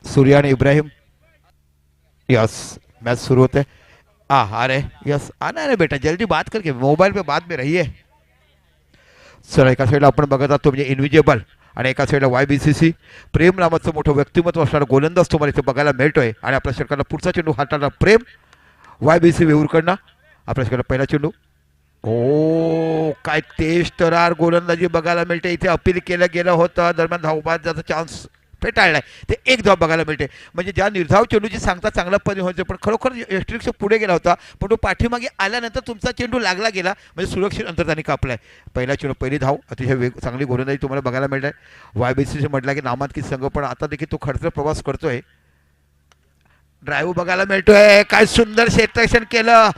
सूर्या आणि Ibrahim. Yes, match शुरू होते. अरे यस, आना रे बेटा, जल्दी बात करके मोबाईल पे बात में रहिए. चला, एका साईडला आपण बघत आहात तो म्हणजे इनविजिबल आणि एका साईडला YBCC प्रेम नावाचं मोठं व्यक्तिमत्व असणारा गोलंदाज तुम्हाला इथे बघायला मिळतोय. आणि आपल्या षटकाला पुढचा चेंडू हाताळणार प्रेम YBC वेऊरकडनं. आपल्या षटकाला पहिला चेंडू. ओ काय तेज तरार गोलंदाजी बघायला मिळते इथे. अपील केलं गेलं होतं, दरम्यान धावबाजाचा चान्स फेटाळलाय. ते एक धाव बघायला मिळते. म्हणजे ज्या निर्धाव चेंडूची सांगता चांगल्या पद्धतीने व्हायचं, पण खरोखर यष्टिक्ष पुढे गेला होता, पण तो पाठीमागे आल्यानंतर तुमचा चेंडू लागला गेला, म्हणजे सुरक्षित अंतर त्यांनी कापलाय. पहिला चेंडू पहिली धाव, अतिशय चांगली गोलंदाजी तुम्हाला बघायला मिळत आहे. YBCC म्हटलं की नामांकित संघ, पण आता देखील तो खडतर प्रवास करतोय. ड्राईव्ह बघायला मिळतोय. काय सुंदर क्षेत्ररक्षण केलं.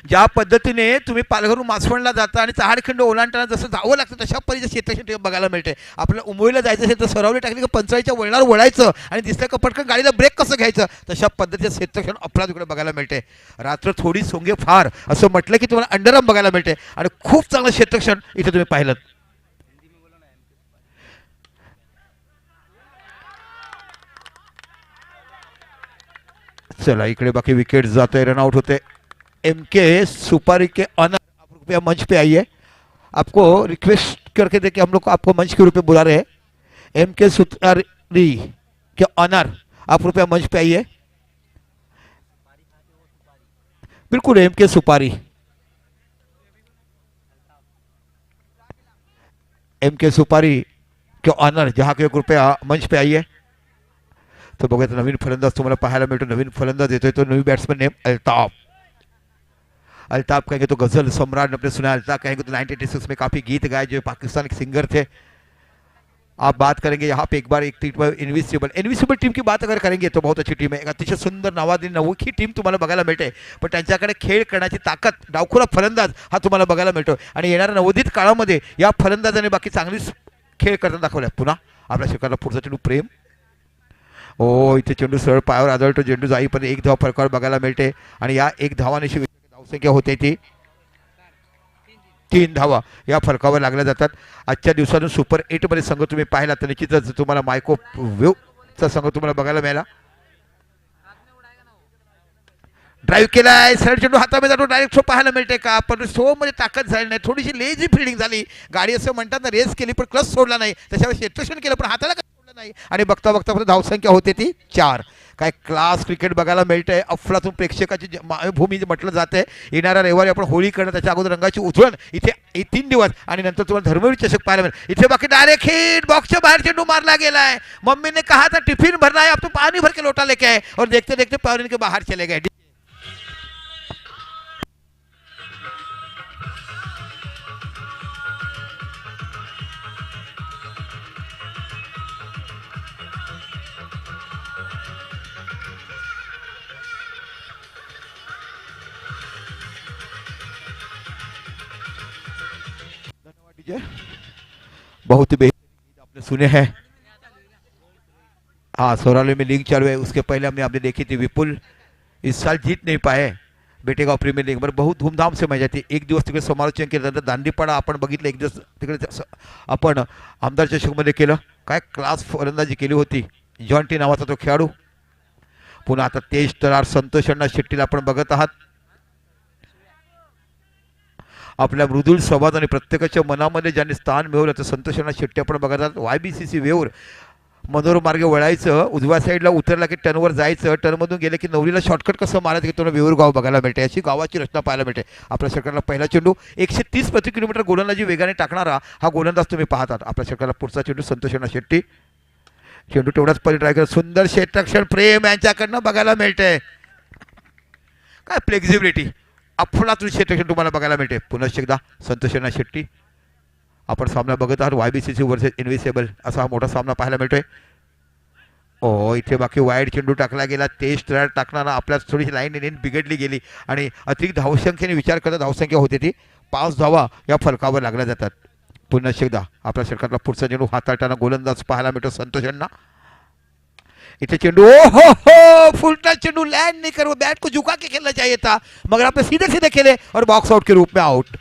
ज्या पद्धतीने तुम्ही पालघरहून मासवणला जाता आणि चहाडखंड ओलांडताना जसं जावं लागतं तशा पद्धतीचं क्षेत्रक्षण बघायला मिळते. आपल्याला उमोईला जायचं असेल तर सरावली टाकली की पंचाळीच्या वळणावर वळायचं आणि दिसलं का पटकन गाडीला ब्रेक कसं घ्यायचं, तशा पद्धतीचं क्षेत्रक्षण आपल्याला तिकडे बघायला मिळते. रात्र थोडी सोंगे फार असं म्हटलं की तुम्हाला अंडरआर्म बघायला मिळते आणि खूप चांगलं क्षेत्रक्षण इथे तुम्ही पाहिलं. चला, इकडे बाकी विकेट जातोय, रनआउट होते. MK सुपारी के ऑनर, आप रुपया मंच पे आइए. आपको रिक्वेस्ट करके दे कि हम लोग आपको मंच के रूप में बुला रहे हैं. MK सुपारी के ऑनर, आप रुपया मंच पे आइए. बिल्कुल MK सुपारी, MK सुपारी के ऑनर जहाँ के कृपया मंच पे आइए. तो बघूया नवीन फलंदाज तुम्हाला पाहायला मिळतो. नवीन फलंदाज येतोय तो नवीन बॅट्समॅन नेम अल्ताफ. अल्ताफ कहेंगे तो गजल सम्राट अपने सुना. अल्ताफ कहेंगे तो 1986 में काफ़ी गीत गाए जो पाकिस्तान के सिंगर थे. आप बात करेंगे यहाँ पे एक बार एक टीम इनविसिबल टीम की बात अगर करेंगे तो बहुत अच्छी टीम है. एक अतिशय सुंदर नावाजलेली नवखी टीम तुम्हाला बघायला मिळते. पण त्यांच्याकडे खेळ करण्याची ताकद, डावखुरा फलंदाज हा तुम्हाला बघायला मिळतो. आणि येणाऱ्या नवोदित काळामध्ये या फलंदाजाने बाकी चांगलीच खेळ करताना दाखवल्या. पुन्हा आपल्या शिकायला पुढचा चेंडू प्रेम. ओ इथे चेंडू सरळ पायावर आदळतो. चेंडू जाईपर्यंत एक धाव फरकावर बघायला मिळते. आणि या एक धावानेशी धावसंख्या होते ती 3 धावा या फरकावर लागल्या जातात. आजच्या दिवसातून सुपर 8 मध्ये संघ तुम्ही पाहिला तर निश्चितच तुम्हाला मायको वेवचा संघ तुम्हाला बघायला मिळाला. ड्राईव्ह केलाय, सरळ चेंडू हातामध्ये जातो, डायरेक्ट शो पाहायला मिळते का, पण शो मध्ये ताकद झाली नाही, थोडीशी लेझी फिल्डिंग झाली. गाडी असं म्हणतात ना, रेस केली पण क्लच सोडला नाही, त्याच्यावर क्षेत्रक्षण केलं पण हाताला सोडलं नाही. आणि बघता बघता धावसंख्या होते ती 4. काय क्लास क्रिकेट बघायला मिळतंय. अफलातून प्रेक्षकाची भूमी म्हटलं जाते. येणाऱ्या रविवारी आपण होळी करणं, त्याच्या अगोदर रंगाची उधळण इथे 3 दिवस आणि नंतर तुम्हाला धर्मवीर चषक पाहायला मिळेल. इथे बाकी डायरेक्ट हिट, बॉक्सच्या बाहेर चेंडू मारला गेलाय. मम्मी ने कहा था टिफिन भरना है, अब तो पानी भर के लोटा लेके आए और देखते देखते पानी के बाहर चले गए. बहुत ही बेहतरीन आपने सुने हैं. हाँ, सोराले में लीग चालू है. उसके पहले हमने आपने देखी थी विपुल इस साल जीत नहीं पाए बेटेगाव प्रीमियर लीग. बरं बहुत धूमधाम से मजा थी. एक दिवस तिकडे समालोचन केलं जातं. दांडीपाडा आपण बघितलं. एक दिवस तिकडे आपण आमदार चषकमध्ये केलं. काय क्लास फलंदाजी केली होती. जॉन टी नावाचा तो खेळाडू. पुन्हा आता तेज तरार संतोष अण्णा शेट्टीला आपण बघत आहात. आपल्या मृदुल स्वभावात आणि प्रत्येकाच्या मनामध्ये ज्यांनी स्थान मिळवलं तर संतोष अण्णा शेट्टी आपण बघत आहात. YBCC वेऊर मनोर मार्गे वळायचं, उजव्या साईडला उतरला की टर्नवर जायचं, टर्नमधून गेले की नवरीला शॉर्टकट कसं मारायचं की तुम्हाला वेऊर गाव बघायला मिळते. अशी गावाची रचना पाहायला मिळते. आपल्या सरकारला पहिला चेंडू 130 प्रति किलोमीटर गोलंदाजी वेगाने टाकणारा हा गोलंदाज तुम्ही पाहतात. आपल्या सरकारला पुढचा चेंडू संतोष अण्णा शेट्टी. चेंडू तेवढाच पहिले ट्राय करत सुंदर क्षेत्ररक्षण प्रेम यांच्याकडनं बघायला मिळते. काय फ्लेक्झिबिलिटी, अफलातून क्षेत्ररक्षण तुम्हाला बघायला मिळते. पुन्हा एकदा संतोष अण्णा शेट्टी. आपण सामना बघत आहात YBCC वर्सेस इनविसिबल असा हा मोठा सामना पाहायला मिळतोय. ओ इथे बाकी वाईड चेंडू टाकला गेला. तेज तरार टाकणारा आपल्या थोडीशी लाईन बिघडली गेली आणि अतिरिक्त धावसंख्येने विचार करता धावसंख्या होती ती 5 धावा या फलकावर लागल्या जातात. पुन्हा एकदा आपल्या सरकारला पुढचा चेंडू हाताळताना गोलंदाज पाहायला मिळतो संतोष अण्णा. इथे चेंडू ओ हो फुलटा चेंडू लैंड नहीं कर, वो बैट को झुका के खेलना चाहिए था मगर आपने सीधे सीधे खेले और बॉक्स आउट के रूप में आउट.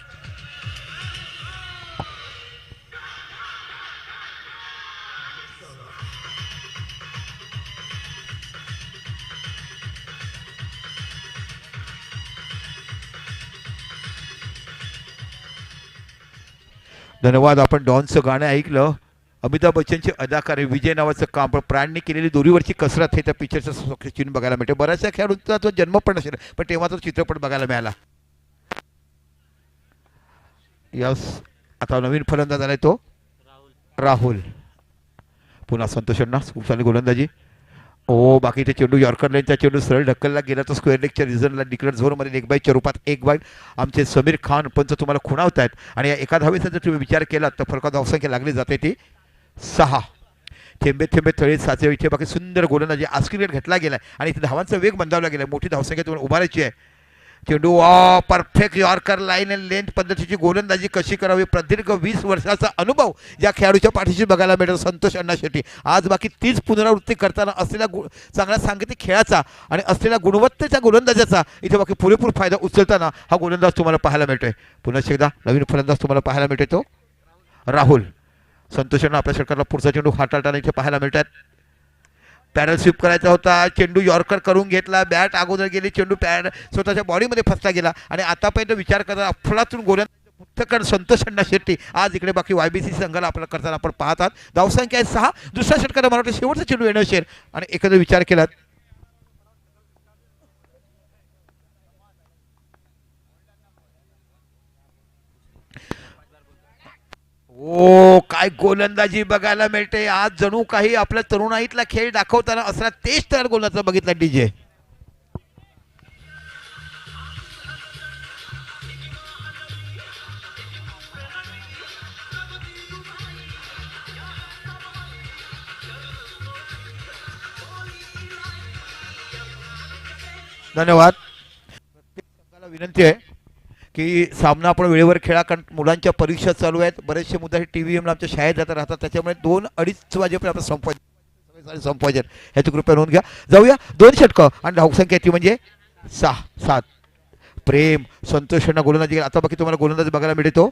धन्यवाद. आपण डॉनचं गाणं ऐकलं. अमिताभ बच्चनचे अदाकार आहे विजय नावाचं काम, पण प्राणनी केलेली दोरीवरची कसरत हे त्या पिक्चरचं चिन्ह बघायला मिळते. बऱ्याचशा खेळाडूंचा तो जन्म पण नसेल, पण तेव्हा तो चित्रपट बघायला मिळाला. यस. आता नवीन फलंदाज आलाय तो राहुल. पुन्हा संतोष अण्णा खूप चांगली गोलंदाजी. ओ बाकी ते चेंडू यॉर्कर लाईनचा चेंडू सरळ ढकलला गेला तर स्क्वेअर लेगच्या रिझनला डिक्लेअर झोनमध्ये एक बाईच्या रूपात एक बाईट. आमचे समीर खान पंच तुम्हाला खुणावत आहेत आणि या एका धावेचा जर तुम्ही विचार केला तर फरकात धावसंख्या लागली जाते ती 6. थेंबे थेंबे तळे साचे इथे बाकी सुंदर गोलंदाजी आस्क्रिकेट घेतला गेला आणि इथे धावांचा वेग मंदावला गेला. मोठी धावसंख्या तुम्हाला उभारायची आहे. चेंडू perfect yorker line and length पद्धतीची गोलंदाजी कशी करावी प्रदीर्घ 20 वर्षाचा अनुभव या खेळाडूच्या पाठीशी बघायला मिळतो संतोष अण्णा शेट्टी. आज बाकी तीच पुनरावृत्ती करताना असलेला चांगला सांकेतिक खेळाचा आणि असलेल्या गुणवत्तेच्या गोलंदाजाचा इथे बाकी पुरेपूर फायदा उचलताना हा गोलंदाज तुम्हाला पाहायला मिळतोय. पुन्हा एकदा नवीन फलंदाज तुम्हाला पाहायला मिळतोय तो राहुल. संतोष अण्णा आपल्या षटकाराला पुढचा चेंडू हाताळताना इथे पाहायला मिळतात. पॅडल स्वीप करायचा होता. चेंडू यॉर्कर करून घेतला. बॅट अगोदर गेली. चेंडू पॅड स्वतःच्या बॉडीमध्ये फसला गेला आणि आतापर्यंत विचार करता अफलातून गोलंदाज संतोष अण्णा शेट्टी आज इकडे बाकी YBC संघाला आपल्याला करताना आपण पाहतात. धावसंख्या आहे 6. दुसऱ्या षटकाला मला वाटतं शेवटचा चेंडू येणं असेल आणि एखादा विचार केला ओ काय गोलंदाजी बघायला मिळते आज. जणू काही आपल्या तरुणाईतला खेळ दाखवताना असला तेच तर गोलंदाज बघितला डीजे. धन्यवाद. प्रत्येक संघाला विनंती आहे की सामना आपण वेळेवर खेळा, कारण मुलांच्या परीक्षा चालू आहेत. बरेचसे मुद्दे हे TVM ला आमच्या शाळेत जाता राहतात, त्याच्यामुळे 2-2:30 वाजेपर्यंत आपण संपवायचे ह्याची कृपया नोंद घ्या. जाऊया 2 षटकं आणि धावसंख्या ती म्हणजे 6-7. प्रेम संतोष यांना गोलंदाजी. आता बाकी तुम्हाला गोलंदाजी बघायला मिळतो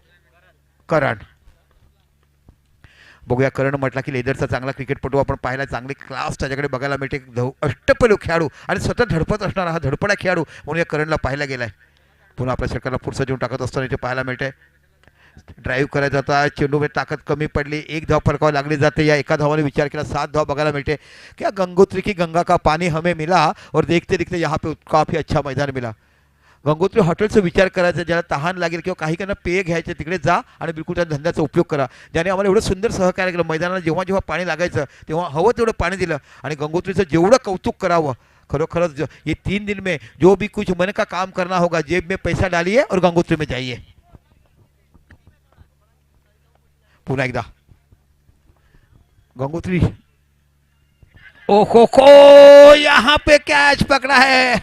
करण. बघूया करण म्हटला की लेदरचा चांगला क्रिकेटपटू आपण पाहिला. चांगले क्लास त्याच्याकडे बघायला मिळते. अष्टपैलू खेळाडू आणि सतत धडपत असणारा हा धडपडा खेळाडू म्हणून या करणला पाहायला गेलाय. पुन्हा आपल्या षटकाला पुढचा चेंडू टाकत असताना इथे पाहायला मिळते. ड्राईव्ह करायचा होता. चेंडूमध्ये ताकद कमी पडली. 1 धाव फरकावं लागली जाते. या एका धावाने विचार केला 7 धाव बघायला मिळते. क्या गंगोत्री की गंगा का पानी हमें मिला और देखते देखते यहाँ पे काफी अच्छा मैदान मिला. गंगोत्री हॉटेलचा विचार करायचा. ज्याला तहान लागेल किंवा काही त्यांना पेय घ्यायचे तिकडे जा आणि बिलकुल त्या धंद्याचा उपयोग करा. ज्याने आम्हाला एवढं सुंदर सहकार्य केलं. मैदानाला जेव्हा जेव्हा पाणी लागायचं तेव्हा हवं तेवढं पाणी दिलं आणि गंगोत्रीचं जेवढं कौतुक करावं. खरोखरच ये 3 दिन में जो भी कुछ मन का काम करना होगा जेब में पैसा डालिए और गंगोत्री में जाइए. पुन्हा एकदा गंगोत्री. ओ खो यहाँ पे कैच पकड़ा है.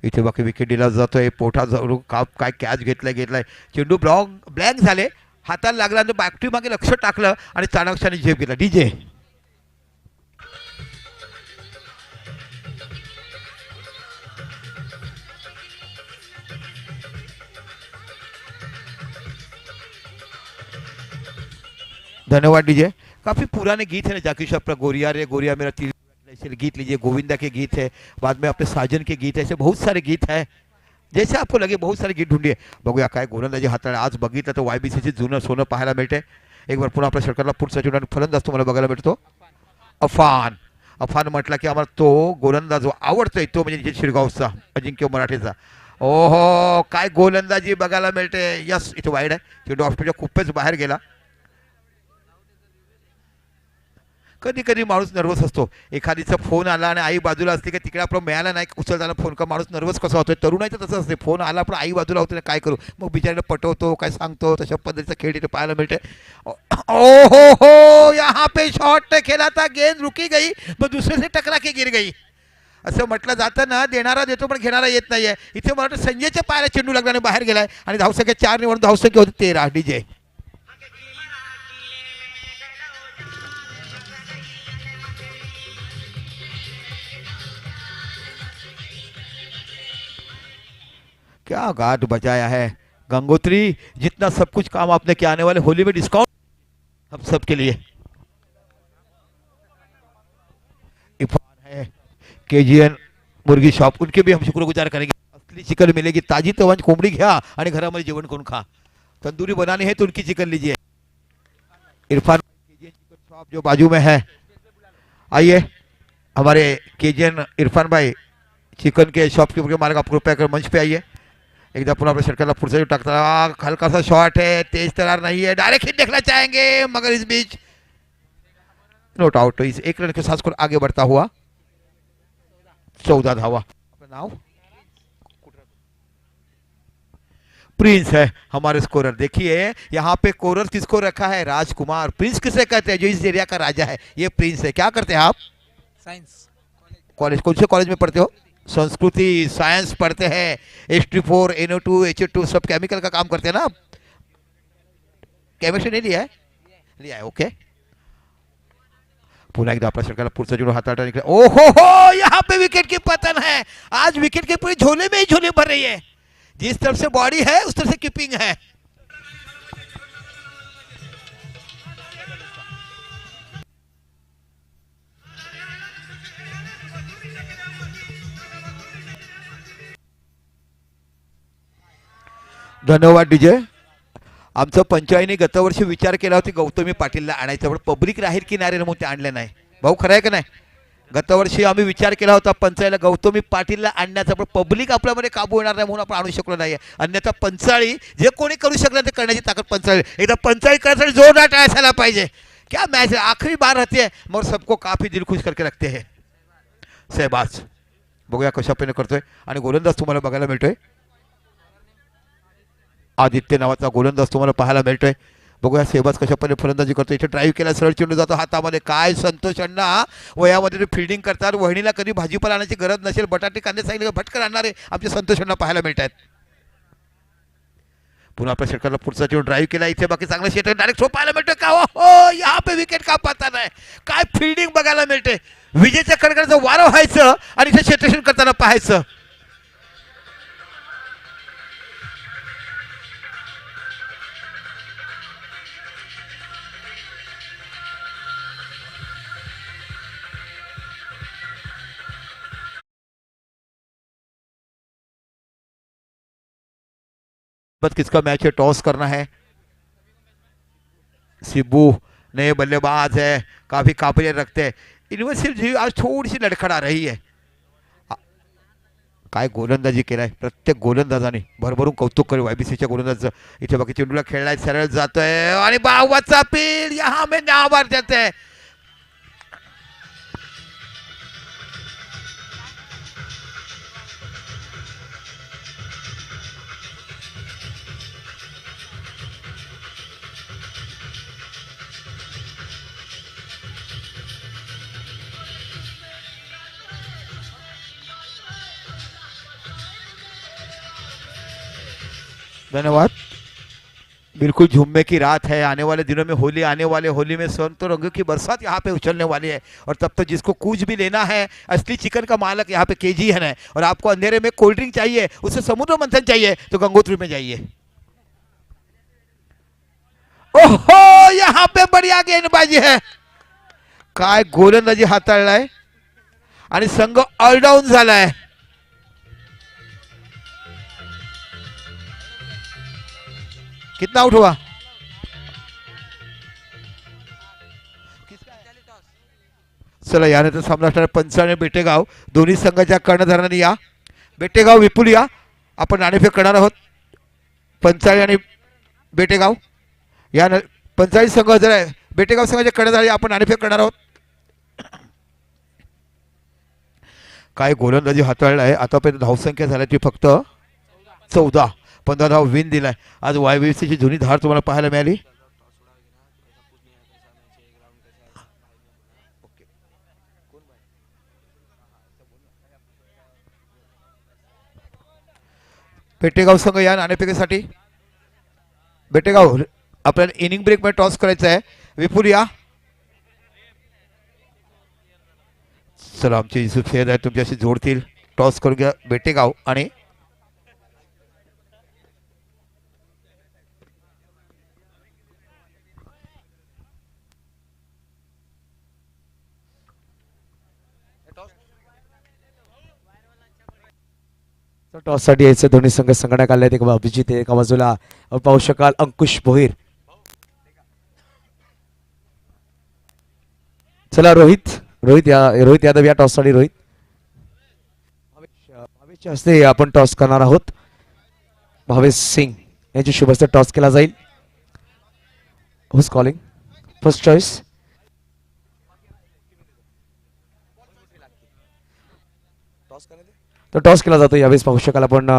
इथे बाकी विकेट दिला जातोय. पोटा जवळ काय कॅच घेतलाय. चेंडू ब्लँक झाले. हाताला लागला आणि बॅकटी मागे लक्ष टाकलं आणि चाणक्याने झेप गेला. डीजे धन्यवाद. डीजे काफी पुराने गीत है ना जाकी श्रॉफ का. गोरिया रे गोरिया मेरा तिल गीत लीजिए. गोविंदा के गीत है. बाद में अपने साजन के गीत है. ऐसे बहुत सारे गीत है. जैसे आपको लगे बहुत सारे गीत ढूंढिए. बघूया काय गोलंदाजी हाताळा. आज बघितलं तर YBCचे जुनं सोनं पाहायला मिळते. एक बार पुन्हा आपल्या षटकाला पुढचा चेंडू आणि फलंदाज तुम्हाला बघायला मिळतो अफान. अफान म्हटला की आम्हाला तो गोलंदाज आवडतोय तो म्हणजे शिरगावचा अजिंक्य मराठेचा. ओहो काय गोलंदाजी बघायला मिळते. यस इथे वाईड आहे. चेंडू ऑफस्टंपच्या खूपच बाहेर गेला. कधी कधी माणूस नर्वस असतो. एखादीचा फोन आला आणि आई बाजूला असते की तिकडे आपला मिळाला नाही उचलताना फोन का माणूस नर्वस कसा होतोय. तरुणाचं तसं असते. फोन आला पण आई बाजूला होते काय करू मग बिचाराला पटवतो काय सांगतो. तशा पद्धतीचा खेळ तिथे पाहायला मिळते. ओ हो यहाँ पे शॉट खेला था. गेंद रुकी गई मग दुसरे से टकरा के गिर गई. असं म्हटलं जातं ना. देणारा देतो पण घेणारा येत नाहीये. इथे मला वाटतं संजयच्या पायाला चेंडू लागल्याने बाहेर गेलाय आणि धावसंख्या 4 निवडून धावसंख्या होती 13. डीजे क्या गाट बजाया है गंगोत्री. जितना सब कुछ काम आपने किया आने वाले होली में डिस्काउंट हम सब के लिए. इरफान है KGN मुर्गी शॉप उनके भी हम शुक्रगुजार करेंगे. असली चिकन मिलेगी, ताजी तवांची कोंबडी घ्या आणि घरामध्ये जेवण करून खा. तंदूरी बनानी है तो उनकी चिकन लीजिए. इरफान केजीएन चिकन शॉप जो बाजू में है, आइए हमारे केजीएन इरफान भाई चिकन के शॉप के मालिक, आप कृपया कर मंच पे आइए. एकदा पुन्हा आपल्या षटकाला पुढचा जो टाकता, हल्का सा शॉट है, तेज तरार नहीं है, डायरेक्ट हिट देखना चाहेंगे मगर इस बीच नोट आउट. इस एक रन के साथ स्कोर आगे बढ़ता हुआ 14 धावा. नाव प्रिंस है हमारे स्कोरर. देखिए यहाँ पे कोरर किसको रखा है, राजकुमार. प्रिंस किसे कहते हैं, जो इस एरिया का राजा है, ये प्रिंस है. क्या करते हैं आप, साइंस कॉलेज, कौन से कॉलेज में पढ़ते हो, संस्कृति साइंस पढ़ते हैं. H24 NO2 HO2 सब केमिकल का काम करते हैं ना आप. केमिस्ट्री नहीं लिया है, लिया है. ओके, पुन्हा एकदा आपल्या षटकाला पुढचा चेंडू हाताळता निघाला. ओहो हो, यहाँ पे विकेट की पतन है. आज विकेट के पूरे झोले में ही झोले भर रही है. जिस तरफ से बॉडी है उस तरफ से कीपिंग है. धन्यवाद डीजे. आमचं पंचायतीने गतवर्षी विचार केला होता गौतमी पाटीलला आणायचं, पण पब्लिक राहील की नाही रे म्हणून ते आणलं नाही. भाऊ खरं आहे का नाही, गतवर्षी आम्ही विचार केला होता पंचायतीला गौतमी पाटीलला आणण्याचा, पण पब्लिक आपल्यामध्ये काबू येणार नाही म्हणून आपण आणू शकलो नाही. अन्यथा पंचाळी जे कोणी करू शकलं ते करण्याची ताकद पंचाळी. एकदा पंचाळी करण्यासाठी जोरदार टाळ्या असायला पाहिजे. क्या मैच है, आखिरी बार रहती है मगर सबको काफी दिल खुश करके रखते हैं. सहबाज बघूया कशा पद्धतीने करतोय आणि गोलंदाज तुम्हाला बघायला मिळतोय. आदित्य नावाचा गोलंदाज तुम्हाला पाहायला मिळतोय. बघूया सेहबाज कशा पद्धतीने फलंदाजी करतो. इथे ड्राईव्ह केला, सरळ चेंडू जातो हातामध्ये. काय संतोष अण्णा वयामध्ये ते फिल्डिंग करतात. वहिनीला कधी भाजीपाला आणायची गरज नसेल, बटाटे कांदे सांगितले भटकन आणणारे आमचे संतोष अण्णा पाहायला मिळत आहेत. पुन्हा आपल्या षटकाला पुढचा चेंडू ड्राईव्ह केला. इथे बाकी चांगला शेट डायरेक्ट थ्रो पाहायला मिळतोय. का हो, यहाँ पे विकेट का पता नाही. काय फिल्डिंग बघायला मिळते. विजेच्या कडकडाचं वारं व्हायचं आणि इथे क्षेत्ररक्षण करताना पाहायचं. किसका मैच है, टॉस करना है. सिब्बू नए बल्लेबाज है, काफी काबिलियत रखते हैं. यूनिवर्सिटी जी आज थोड़ी सी लड़खड़ा रही है. काय गोलंदाजी केलाय प्रत्येक गोलंदाजाने, भरभरून कौतुक करे YBCच्या गोलंदाजाचं. इथे बाकी चेंडूला खेळलाय, सरळ जातोय आणि बावचा पील यहाँ में नाबाद जाते हैं. धन्यवाद. बिल्कुल झूमने की रात है. आने वाले दिनों में होली आने वाले, होली में स्वर्ण तो रंगों की बरसात यहाँ पे उछलने वाली है. और तब तक जिसको कुछ भी लेना है, असली चिकन का मालक यहाँ पे KGN है. और आपको अंधेरे में कोल्ड ड्रिंक चाहिए, उसे समुद्र मंथन चाहिए तो गंगोत्री में जाइए. ओहो, यहाँ पे बढ़िया गेंदबाजी है. काय गोलंदाजी हाताळलाय आणि संघ ऑलडाऊन झालाय. कितना आउट हुआ, चला यानंतर सामना असणार पंचाने बेटेगाव. दोन्ही संघाच्या कर्णधारांनी या. बेटेगाव विपुल या, आपण नाणेफेक करणार आहोत. पंचाळी आणि बेटेगाव या. पंचाळी संघ जर आहे, बेटेगाव संघाचे कर्णधार आपण नाणेफेक करणार आहोत. काय गोलंदाजी हाताळला आहे. आतापर्यंत धावसंख्या झाली ती फक्त 14. 15 धाव विन दिलाय. आज YBCची जुनी धार तुम्हाला पाहायला मिळाली. बेटेगाव संघ या नाणेफेकीसाठी. बेटेगाव आपल्याला इनिंग ब्रेक मध्ये टॉस करायचा आहे. विपुल या. चला आमचे युसुफ सैयद आहे तुमच्याशी जोडतील. टॉस करून घ्या बेटेगाव आणि टॉससाठी यायचं दोन्ही संघ संघटना काढले आहेत. एक अभिजित आहे, एका बाजूला आपण पाहू शकाल अंकुश भोईर. चला रोहित रोहित यादव या टॉससाठी. रोहित भावेशच्या हस्ते आपण टॉस करणार आहोत. भावेश सिंग यांची शुभ हस्ते टॉस केला जाईल. Who's calling first choice. तर टॉस केला जातो यावेळेस पाहू शकाल आपण.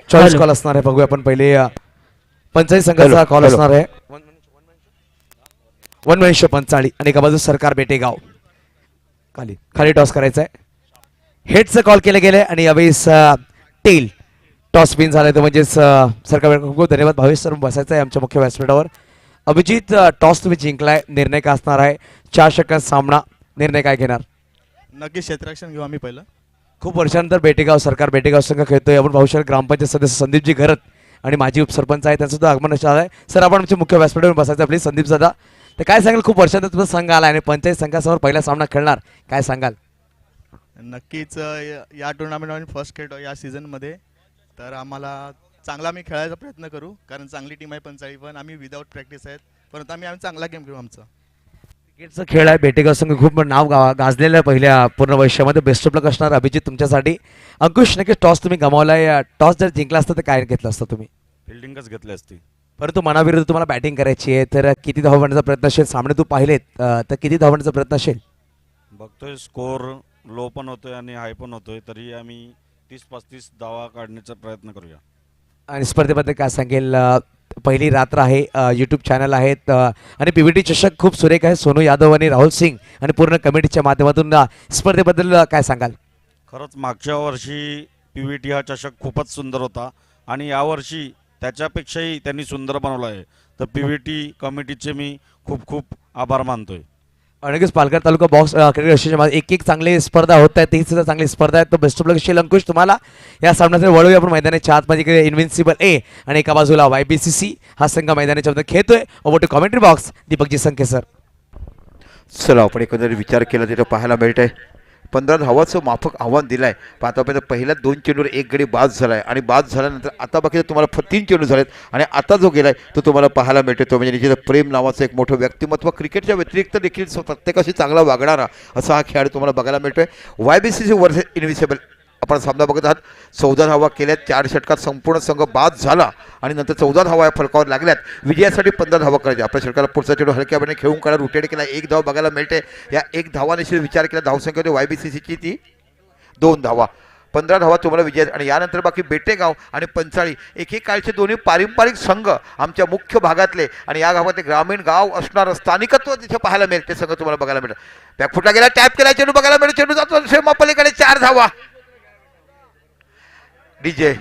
चॉईस कॉल असणार आहे. बघूया आपण पहिले पंचायत संघाचा कॉल असणार आहे. वनवंश पंचाळी आणि एका बाजू सरकार बेटेगाव. खाली खाली टॉस करायचा आहे. हेडचं कॉल केले गेले आणि यावेळेस टेल टॉस विन झालाय. तर म्हणजेच सरकार बेटेगाव. खूप खूप धन्यवाद. भावेश सर बसायचं आहे आमच्या मुख्य व्यासपीठावर. अभिजित टॉस तुम्ही जिंकलाय. निर्णय काय असणार आहे? 4 षटकांत सामना. निर्णय काय घेणार? नक्की क्षेत्ररक्षण घेऊ आम्ही पहिलं. खूप वर्षानंतर बेटेगाव सरकार बेटेगाव संघ खेळतोय. आपण पाहू शकतो ग्रामपंचायत सदस्य संदीपजी घरत आणि माजी उपसरपंच आहे, त्यांचं सुद्धा आगमन झालं आहे. सर आपण आमच्या मुख्य व्यासपीठावर बसायचं प्लीज. संदीप दादा, तर काय सांगाल? खूप वर्षानंतर तुमचा संघ आला आणि पंचायत संघासमोर पहिला सामना खेळणार, काय सांगाल? नक्कीच या टुर्नामेंटमध्ये फर्स्ट खेळतो या सीझनमध्ये, तर आम्हाला चांगला आम्ही खेळायचा प्रयत्न करू, कारण चांगली टीम आहे पंचाळी. पण आम्ही विदाऊट प्रॅक्टिस आहेत, परंतु आम्ही चांगला गेम खेळू. आमचा क्रिकेटचा खेळ आहे. बेटेगाव संघ खूप नाव गाजलेलं आहे पहिल्या पूर्ण वर्षामध्ये. बेस्ट ऑफ लक असणार अभिजित तुमच्यासाठी. अंकुश, नक्कीच टॉस तुम्ही गमावलाय. टॉस जर जिंकला असतं तर काय घेतलं असतं तुम्ही? फिल्डिंगच घेतली असती. परंतु मनाविरुद्ध तुम्हाला बॅटिंग करायची आहे, तर किती धावा बनण्याचा प्रयत्न असेल? सामने तू पाहिलेत, तर किती धावा बनण्याचा प्रयत्न असेल? बघतोय स्कोर लो पण होतोय आणि हाय पण होतोय, तरी आम्ही 30-35 धावा काढण्याचा प्रयत्न करूया. आणि स्पर्धेबद्दल काय सांगेल? पहिली रात्र आहे, यूट्यूब चॅनल आहेत आणि पीव्हीटी चषक खूप सुरेख आहे. सोनू यादव आणि राहुल सिंग आणि पूर्ण कमिटीच्या माध्यमातून स्पर्धेबद्दल काय सांगाल? खरंच मागच्या वर्षी PVT हा चषक खूपच सुंदर होता आणि यावर्षी त्याच्यापेक्षाही त्यांनी सुंदर बनवला आहे. तर PVT कमिटीचे मी खूप खूप आभार मानतोय. नक्कीच पालघर तालुका बॉक्स क्रिकेट असोसिएशनमध्ये एक चांगली स्पर्धा होत आहे, ती सुद्धा चांगली स्पर्धा आहे. तर बेस्ट ऑफ लक असेल अंकुश तुम्हाला या सामन्याचे. वळूया आपण मैदानाच्या आतमध्ये. इन्व्हिन्सिबल ए आणि एका बाजूला YBCC हा संघ मैदानाच्या मध्ये खेळतोय. Over to commentary box Deepakji Sankhe sir. चला आपण एकंदरीत विचार केला तिथं पाहायला मिळत आहे 15 धावाचं माफक आव्हान दिलं आहे. पण आतापर्यंत पहिल्या 2 चेंडूवर 1 गडी बाद झाला आहे आणि बाद झाल्यानंतर आता बाकी तुम्हाला 3 चेंडू झालेत आणि आता जो गेला आहे तो तुम्हाला पाहायला मिळतो. तो म्हणजे निश्चित प्रेम नावाचं एक मोठं व्यक्तिमत्व, क्रिकेटच्या व्यतिरिक्त देखील प्रत्येकाशी चांगला वागणारा असा हा खेळाडू तुम्हाला बघायला मिळतोय. YBCC वर्सेस इन्व्हिन्सिबल आपण सामना बघत आहात. 14 धावा केल्यात. 4 षटकात संपूर्ण संघ बाद झाला आणि नंतर 14 धावा या फलकावर लागल्यात. विजयासाठी 15 धावा करायच्या. आपल्या षटकाला पुढचा चेंडू हलक्यापणे खेळून काढा, रोटेट केला. 1 धाव बघायला मिळते. या 1 धावानिशी विचार केला धावसंख्या होती YBCCची ती 2 धावा. 15 धावा तुम्हाला विजय. आणि यानंतर बाकी बेटेगाव आणि पंचाळी एकेकाळचे दोन्ही पारंपरिक संघ आमच्या मुख्य भागातले आणि या गावातले ग्रामीण गाव असणारं स्थानिकत्व तिथे पाहायला मिळते. ते संघ तुम्हाला बघायला मिळतं. बॅकफुटला गेला, टॅप केला, चेंडू बघायला मिळतो. चेंडू जातो सेमापलीकडे. 4 धावा. डीजे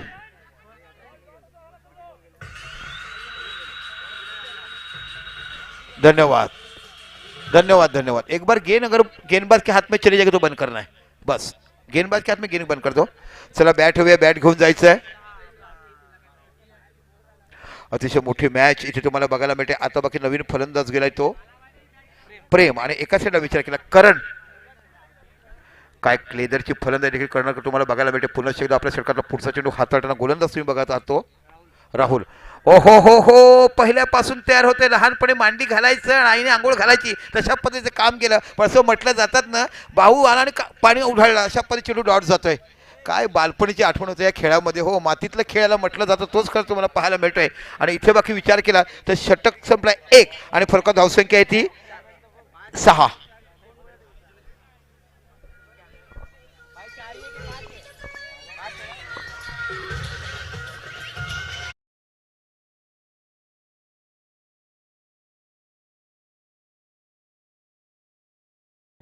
धन्यवाद धन्यवाद धन्यवाद. एक बार अगर गेंदबाज के हाथ में चली जाएगी तो बंद करना है. बस गेंदबाज के हाथ में गेंद बंद कर दो. चला बॅट हवी आहे, बॅट घेऊन जायचं आहे. अतिशय मोठी मॅच इथे तुम्हाला बघायला मिळते. आता बाकी नवीन फलंदाज गेलाय तो प्रेम आणि एका साईडला विचार केला करण. काय क्लेदरची फलंदाजी देखील करणार तुम्हाला बघायला मिळते. पुन्हा एकदा आपल्या षटकातला पुढचा चेंडू हाताळताना गोलंदाज तुम्ही बघत आहात तो राहुल. ओ हो पहिल्यापासून तयार होते. लहानपणी मांडी घालायचं आणि आईने आंघोळ घालायची तशा पद्धतीचं काम केलं. पण असं म्हटलं जातात ना, बाहू आला आणि पाणी उढाळलं, अशा पद्धती चेंडू डॉट जातोय. काय बालपणीची आठवण होते या खेळामध्ये. हो, मातीतलं खेळायला म्हटलं जातं तोच खरं तुम्हाला पाहायला मिळतोय. आणि इथे बाकी विचार केला तर षटक संपलाय 1 आणि फरकात धावसंख्या आहे ती 6.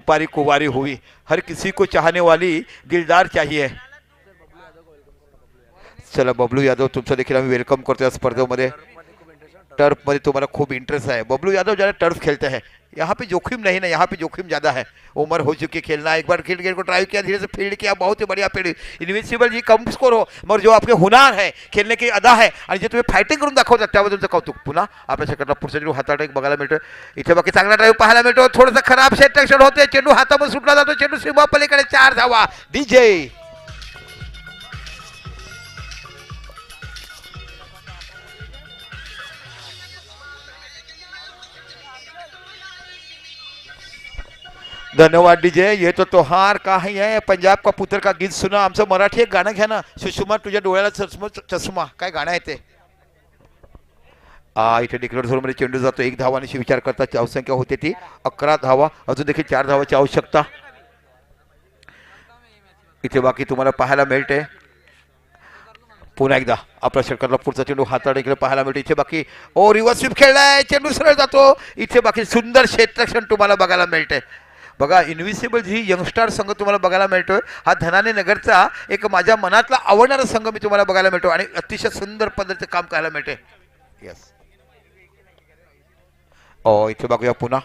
पारी कुवारी हुई, हर किसी को चाहने वाली दिलदार चाहिए. चला बबलू यादव तुमचं देखील आम्ही वेलकम करतो या स्पर्धेमध्ये. टर्फ मध्ये तुम्हाला खूब इंटरेस्ट है। बबलू यादव ज़्यादा टर्फ खेलते हैं, यहाँ पे जोखिम नहीं ना, यहाँ पे जोखिम ज़्यादा है। उम्र हो चुकी है खेलना, एक बार खेल गेम को ट्राई किया, धीरे से फील्ड किया, बहुत ही बढ़िया फील्ड। इन्विन्सिबल जी कम स्कोर हो, मगर जो आपके हुनार है, खेळणे की अदा आहे आणि जे तुम्ही फायटिंग करून दाखवतात त्याबद्दल तुमचं कौतुक। पुन्हा आपल्या षटकातला पुढचा चेंडू हाताळत एक बघायला मिळतो, इथे बाकी चांगला ड्राईव्ह पाहायला मिळतो, थोडंसं खराब क्षेत्ररक्षण होते, चेंडू हातामध्ये सुटला जातो, चेंडू सीमा पलीकडे 4 धावा। डीजे धन्यवाद डीजे। ये तो त्योहार का ही है, पंजाब का पुत्र का गीत सुना। आमचं मराठी एक गाणं घ्या ना, सुषमा तुझ्या डोळ्याला चष्मा, काय गाणं आहे ते? इथे डिक्लेअर झोनमध्ये चेंडू जातो, 1 धावांची विचार करता धावसंख्या होते ती 11 धावा, अजून देखील 4 धावाची आवश्यकता। इथे बाकी तुम्हाला पाहायला मिळते, पुन्हा एकदा आपल्या षटकातला पुढचा चेंडू हाताळत इकडे पाहायला मिळतो। इथे बाकी रिव्हर्स स्वीप खेळलाय, चेंडू सरळ जातो, इथे बाकी सुंदर क्षेत्ररक्षण तुम्हाला बघायला मिळते। बघा इन्व्हिसिबल ही यंगस्टार संघ तुम्हाला बघायला मिळतोय, हा धनाने नगरचा एक माझ्या मनातला आवडणारा संघ मी तुम्हाला बघायला मिळतो आणि अतिशय सुंदर पद्धतीचे काम करायला मिळते। यस इथे बघूया पुन्हा,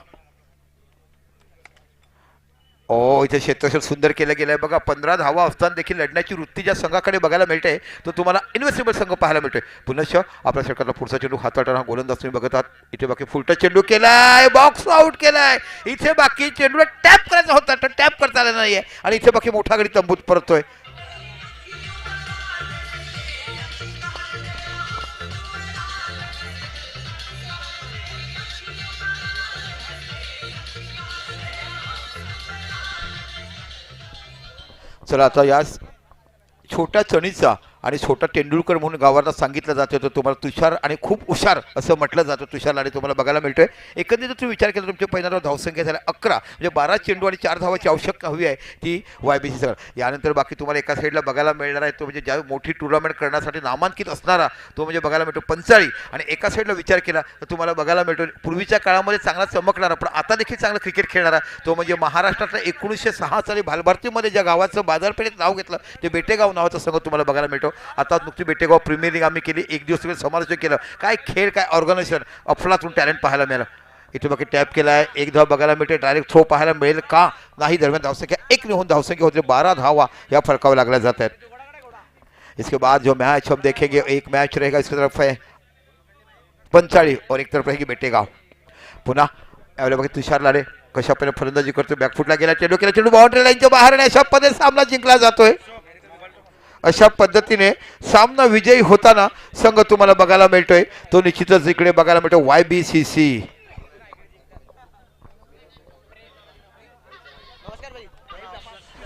इथे क्षेत्ररक्षण सुंदर केलं गेलंय बघा। 15 धावा असताना देखील लढण्याची वृत्ती ज्या संघाकडे बघायला मिळते तो तुम्हाला इन्व्हिसिबल संघ पाहायला मिळतोय। पुनश्च आपल्या षटकातला पुढचा चेंडू हाताळताना गोलंदाज तुम्ही बघत आहात, इथे बाकी फुलटा चेंडू केलाय, बॉक्स आउट केलाय, इथे बाकी चेंडूला टॅप करायचा होता तर टॅप करता आला नाहीये आणि इथे बाकी मोठा गडी तंबूत परतोय। चला आता या छोट्या चणीचा आणि छोटा तेंडुलकर म्हणून गावाला सांगितलं जातं, तर तुम्हाला तुषार आणि खूप हुशार असं म्हटलं जातं तुषारला, आणि तुम्हाला बघायला मिळतोय। एकंदरीत तुम्ही विचार केला तुमच्या पहिल्यांदा धावसंख्या झाल्या 11, म्हणजे 12 चेंडू आणि 4 धावाची आवश्यकता हवी आहे ती YBC सगळं। यानंतर बाकी तुम्हाला एका साईडला बघायला मिळणार आहे तो म्हणजे ज्या मोठी टुर्नामेंट करण्यासाठी नामांकित असणारा तो म्हणजे बघायला मिळतो पंचाळी, आणि एका साईडला विचार केला तर तुम्हाला बघायला मिळतो पूर्वीच्या काळामध्ये चांगला चमकणारा पण आता देखील चांगलं क्रिकेट खेळणारा तो म्हणजे महाराष्ट्रातल्या 1906 साली भालभरतीमध्ये ज्या गावाचं बाजारपेठेत नाव घेतलं ते बेटेगाव नावाचा संघ तुम्हाला बघायला मिळतो। आता नुकती बेटेगाव प्रीमियर लीग आम्ही केली, एक दिवस समालोचन केलं, काय खेळ काय ऑर्गनायझेशन, अफलातून टॅलेंट पाहायला मिळालं। इथे बाकी टॅप केला आहे, 1 धाव बघायला मिळते, डायरेक्ट थ्रो पाहायला मिळेल का नाही, दरम्यान धावसंख्या 1 निहून धावसंख्या होते, 12 धावा या फरकावर लागल्या जात आहेत। इसके बाद जो मैच हम देखेंगे एक मैच रहेगा, इसकी तरफ है पंचाळी और एक तरफ रहेगी बेटेगाव। पुन्हा यावेळेला बघा तुषार लाले कशा पद्धतीने फलंदाजी करतो, बॅकफुटला गेला, चेंडू केला, चेंडू बाउंड्री लाईनच्या बाहेर आणि अशा पद्धतीने सामना जिंकला जातोय। अशा पद्धतीने सामना विजयी होताना संघ तुम्हाला बघायला मिळतोय तो निश्चितच इकडे बघायला मिळतो YBCC।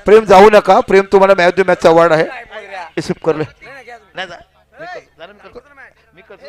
प्रेम जाऊ नका, प्रेम तुम्हाला मॅच टू मॅच अवॉर्ड आहे, रिसीव करले नाही जा मी करतो